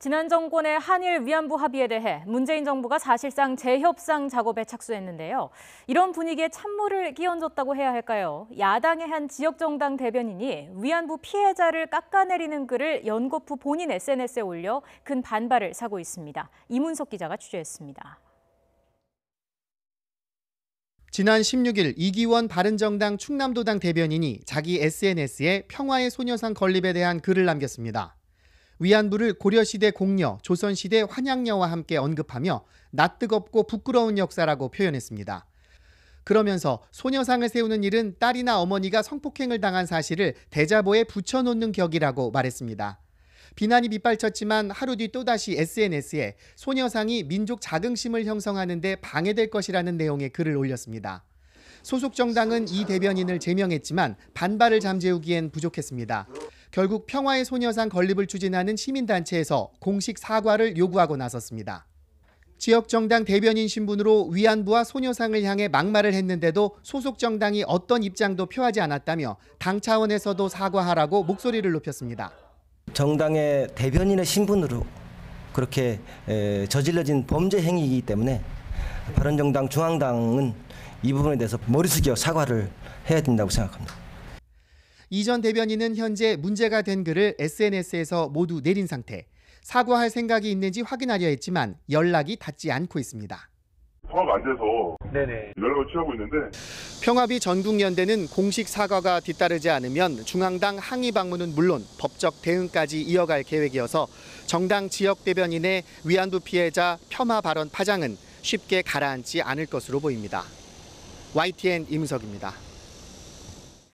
지난 정권의 한일 위안부 합의에 대해 문재인 정부가 사실상 재협상 작업에 착수했는데요. 이런 분위기에 찬물을 끼얹었다고 해야 할까요? 야당의 한 지역정당 대변인이 위안부 피해자를 깎아내리는 글을 연거푸 본인 SNS에 올려 큰 반발을 사고 있습니다. 이문석 기자가 취재했습니다. 지난 16일 이기원 바른정당 충남도당 대변인이 자기 SNS에 평화의 소녀상 건립에 대한 글을 남겼습니다. 위안부를 고려시대 공녀, 조선시대 환양녀와 함께 언급하며 낯뜨겁고 부끄러운 역사라고 표현했습니다. 그러면서 소녀상을 세우는 일은 딸이나 어머니가 성폭행을 당한 사실을 대자보에 붙여놓는 격이라고 말했습니다. 비난이 빗발쳤지만 하루 뒤 또다시 SNS에 소녀상이 민족 자긍심을 형성하는 데 방해될 것이라는 내용의 글을 올렸습니다. 소속 정당은 이 대변인을 제명했지만 반발을 잠재우기엔 부족했습니다. 결국 평화의 소녀상 건립을 추진하는 시민단체에서 공식 사과를 요구하고 나섰습니다. 지역정당 대변인 신분으로 위안부와 소녀상을 향해 막말을 했는데도 소속 정당이 어떤 입장도 표하지 않았다며 당 차원에서도 사과하라고 목소리를 높였습니다. 정당의 대변인의 신분으로 그렇게 저질러진 범죄 행위이기 때문에 바른정당 중앙당은 이 부분에 대해서 머리 숙여 사과를 해야 된다고 생각합니다. 이 전 대변인은 현재 문제가 된 글을 SNS에서 모두 내린 상태. 사과할 생각이 있는지 확인하려 했지만 연락이 닿지 않고 있습니다. 통화가 안 돼서 연락을 취하고 있는데 평화비 전국연대는 공식 사과가 뒤따르지 않으면 중앙당 항의 방문은 물론 법적 대응까지 이어갈 계획이어서 정당 지역 대변인의 위안부 피해자 폄하 발언 파장은 쉽게 가라앉지 않을 것으로 보입니다. YTN 이문석입니다.